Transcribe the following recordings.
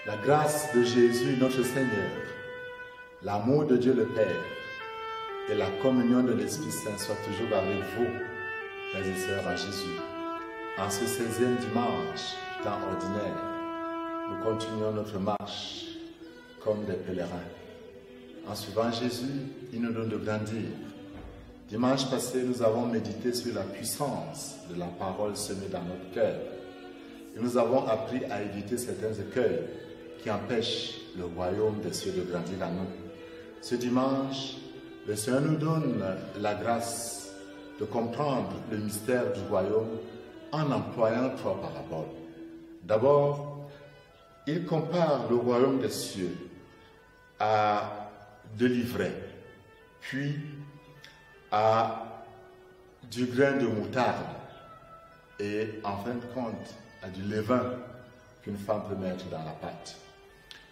La grâce de Jésus, notre Seigneur, l'amour de Dieu le Père et la communion de l'Esprit Saint soient toujours avec vous, frères et sœurs en Jésus. En ce 16e dimanche, temps ordinaire, nous continuons notre marche comme des pèlerins. En suivant Jésus, il nous donne de grandir. Dimanche passé, nous avons médité sur la puissance de la parole semée dans notre cœur. Et nous avons appris à éviter certains écueils qui empêchent le royaume des cieux de grandir en nous. Ce dimanche, le Seigneur nous donne la grâce de comprendre le mystère du royaume en employant 3 paraboles. D'abord, il compare le royaume des cieux à de l'ivraie, puis à du grain de moutarde et en fin de compte à du levain qu'une femme peut mettre dans la pâte.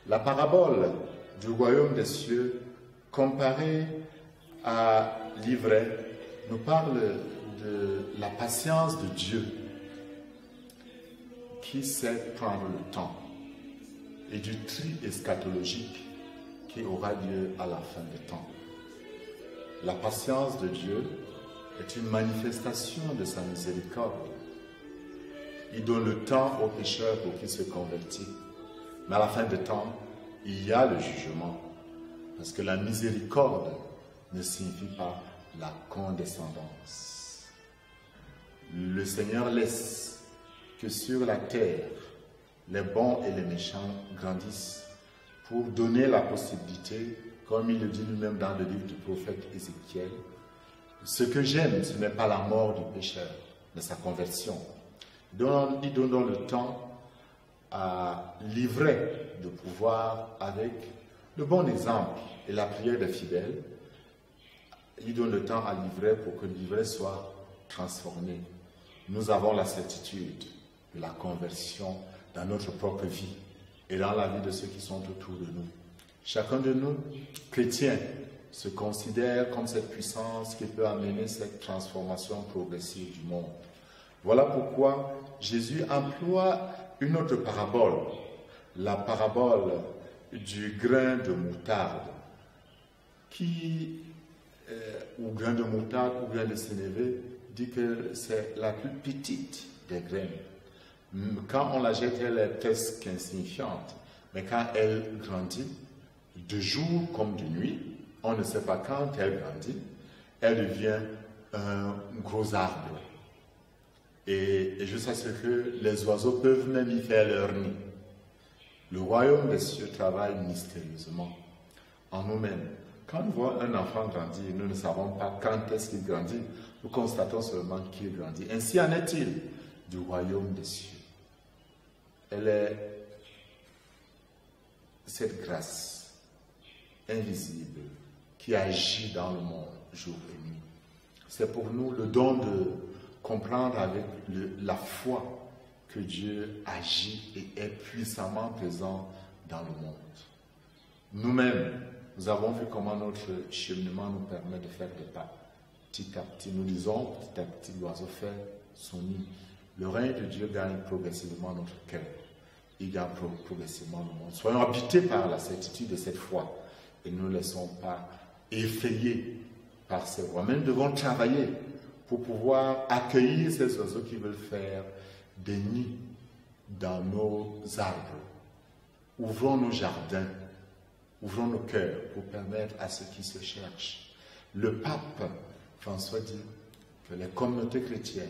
La parabole du royaume des cieux comparée à l'ivraie nous parle de la patience de Dieu qui sait prendre le temps et du tri eschatologique qui aura lieu à la fin des temps. La patience de Dieu est une manifestation de sa miséricorde. Il donne le temps aux pécheurs pour qu'ils se convertissent. Mais à la fin des temps, il y a le jugement. Parce que la miséricorde ne signifie pas la condescendance. Le Seigneur laisse que sur la terre, les bons et les méchants grandissent pour donner la possibilité, comme il le dit lui-même dans le livre du prophète Ézéchiel, ce que j'aime, ce n'est pas la mort du pécheur, mais sa conversion. Il donne donc le temps à l'ivraie de pouvoir, avec le bon exemple et la prière des fidèles, il donne le temps à l'ivraie pour que l'ivraie soit transformée. Nous avons la certitude de la conversion dans notre propre vie et dans la vie de ceux qui sont autour de nous. Chacun de nous, chrétiens, se considère comme cette puissance qui peut amener cette transformation progressive du monde. Voilà pourquoi Jésus emploie une autre parabole, la parabole du grain de moutarde, ou grain de moutarde ou grain de sénévé, dit que c'est la plus petite des graines. Quand on la jette, elle est presque insignifiante, mais quand elle grandit, de jour comme de nuit, on ne sait pas quand elle grandit, elle devient un gros arbre. Et jusqu'à ce que les oiseaux peuvent même y faire leur nid. Le royaume des cieux travaille mystérieusement en nous-mêmes. Quand nous voyons un enfant grandir, nous ne savons pas quand est-ce qu'il grandit. Nous constatons seulement qu'il grandit. Ainsi en est-il du royaume des cieux. Elle est cette grâce invisible qui agit dans le monde jour et nuit. C'est pour nous le don de comprendre avec la foi que Dieu agit et est puissamment présent dans le monde. Nous-mêmes, nous avons vu comment notre cheminement nous permet de faire des pas. Petit à petit, nous lisons, petit à petit, l'oiseau fait son nid. Le règne de Dieu gagne progressivement notre cœur. Il gagne progressivement le monde. Soyons habités par la certitude de cette foi et ne nous laissons pas effrayer par ces voies. Mais nous devons travailler pour pouvoir accueillir ces oiseaux qui veulent faire des nids dans nos arbres. Ouvrons nos jardins, ouvrons nos cœurs pour permettre à ceux qui se cherchent. Le pape François dit que les communautés chrétiennes,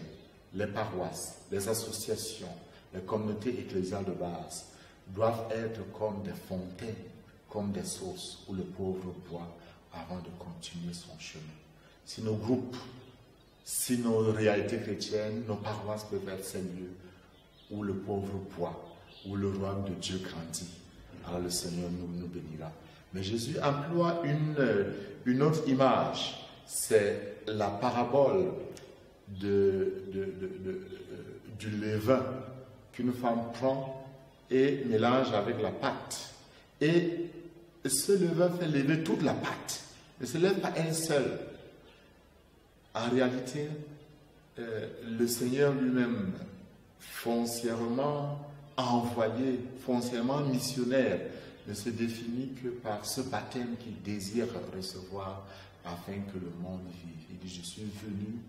les paroisses, les associations, les communautés ecclésiales de base doivent être comme des fontaines, comme des sources où le pauvre boit avant de continuer son chemin. Si nos groupes, si nos réalités chrétiennes, nos paroisses peuvent être ces lieux où le pauvre boit, où le royaume de Dieu grandit, alors le Seigneur nous bénira. Mais Jésus emploie une autre image, c'est la parabole du levain qu'une femme prend et mélange avec la pâte. Et ce levain fait lever toute la pâte. Ne se lève pas elle seule. En réalité, le Seigneur lui-même foncièrement envoyé, foncièrement missionnaire, ne se définit que par ce baptême qu'il désire recevoir afin que le monde vive. Il dit, je suis venu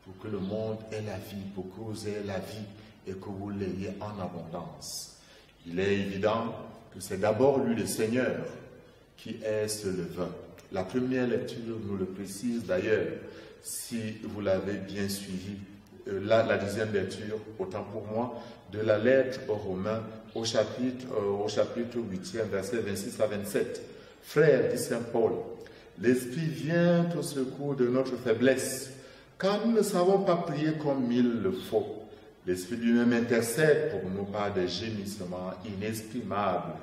pour que le monde ait la vie, pour que vous ayez la vie et que vous l'ayez en abondance. Il est évident que c'est d'abord lui le Seigneur qui est ce levain. La première lecture nous le précise d'ailleurs, si vous l'avez bien suivi. La deuxième lecture, autant pour moi, de la lettre aux Romains au chapitre 8e, versets 26 à 27. Frères, dit Saint Paul, l'Esprit vient au secours de notre faiblesse, car nous ne savons pas prier comme il le faut. L'Esprit lui-même intercède pour nous par des gémissements inexprimables.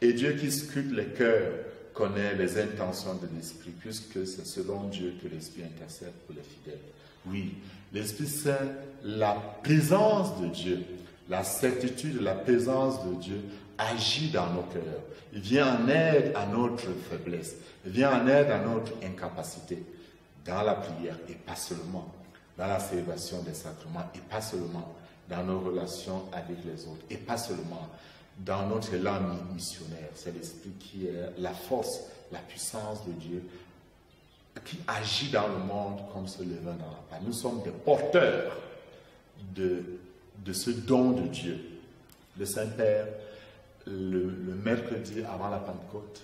Et Dieu qui scrute les cœurs connaît les intentions de l'Esprit, puisque c'est selon Dieu que l'Esprit intercède pour les fidèles. Oui, l'Esprit Saint, la présence de Dieu, la certitude de la présence de Dieu agit dans nos cœurs. Il vient en aide à notre faiblesse, il vient en aide à notre incapacité, dans la prière et pas seulement, dans la célébration des sacrements et pas seulement, dans nos relations avec les autres et pas seulement dans notre élan missionnaire. C'est l'Esprit qui est la force, la puissance de Dieu qui agit dans le monde comme ce levain dans la paille. Nous sommes des porteurs de ce don de Dieu. Le Saint-Père, le mercredi avant la Pentecôte,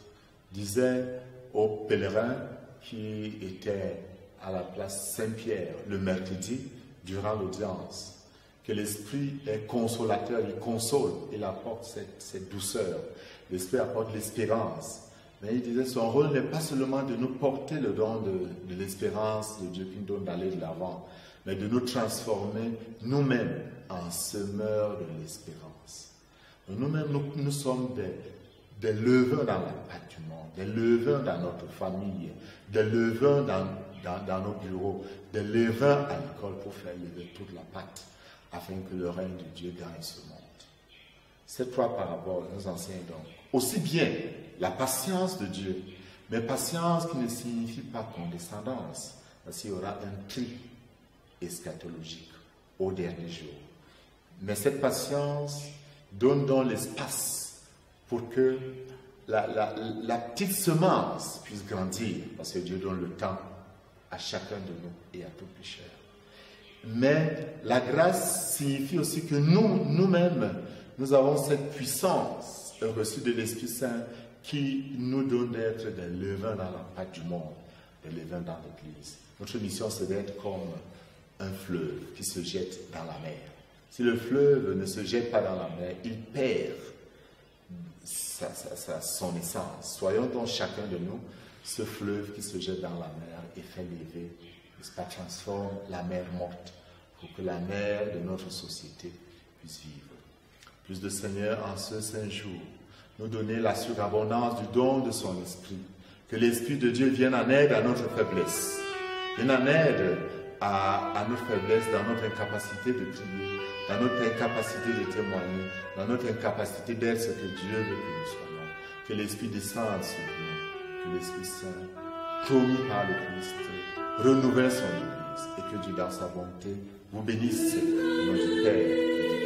disait aux pèlerins qui étaient à la place Saint-Pierre le mercredi durant l'audience, que l'Esprit est consolateur, il console, il apporte cette douceur. L'Esprit apporte l'espérance. Mais il disait, son rôle n'est pas seulement de nous porter le don de l'espérance de Dieu qui nous donne d'aller de l'avant, mais de nous transformer nous-mêmes en semeurs de l'espérance. Nous-mêmes, nous sommes des levains dans la pâte du monde, des levains dans notre famille, des levains dans nos bureaux, des levains à l'école pour faire lever toute la pâte, afin que le règne de Dieu gagne ce monde. Ces trois paraboles nous enseignent donc aussi bien la patience de Dieu, mais patience qui ne signifie pas condescendance, parce qu'il y aura un tri eschatologique au dernier jour. Mais cette patience donne donc l'espace pour que la petite semence puisse grandir, parce que Dieu donne le temps à chacun de nous et à tout pécheur. Mais la grâce signifie aussi que nous-mêmes, nous avons cette puissance reçue de l'Esprit Saint qui nous donne d'être des levains dans la pâte du monde, des levains dans l'Église. Notre mission, c'est d'être comme un fleuve qui se jette dans la mer. Si le fleuve ne se jette pas dans la mer, il perd son essence. Soyons donc chacun de nous ce fleuve qui se jette dans la mer et fait lever, transforme la mer morte pour que la mer de notre société puisse vivre. Plus de Seigneur, en ce saint jour, nous donner la surabondance du don de son Esprit. Que l'Esprit de Dieu vienne en aide à notre faiblesse, vienne en aide à notre faiblesse, dans notre incapacité de prier, dans notre incapacité de témoigner, dans notre incapacité d'être ce que Dieu veut que nous soyons. Que l'Esprit descende sur nous, que l'Esprit Saint, promis par le Christ, renouvelle son Église et que Dieu, dans sa bonté, vous bénisse au nom du Père et du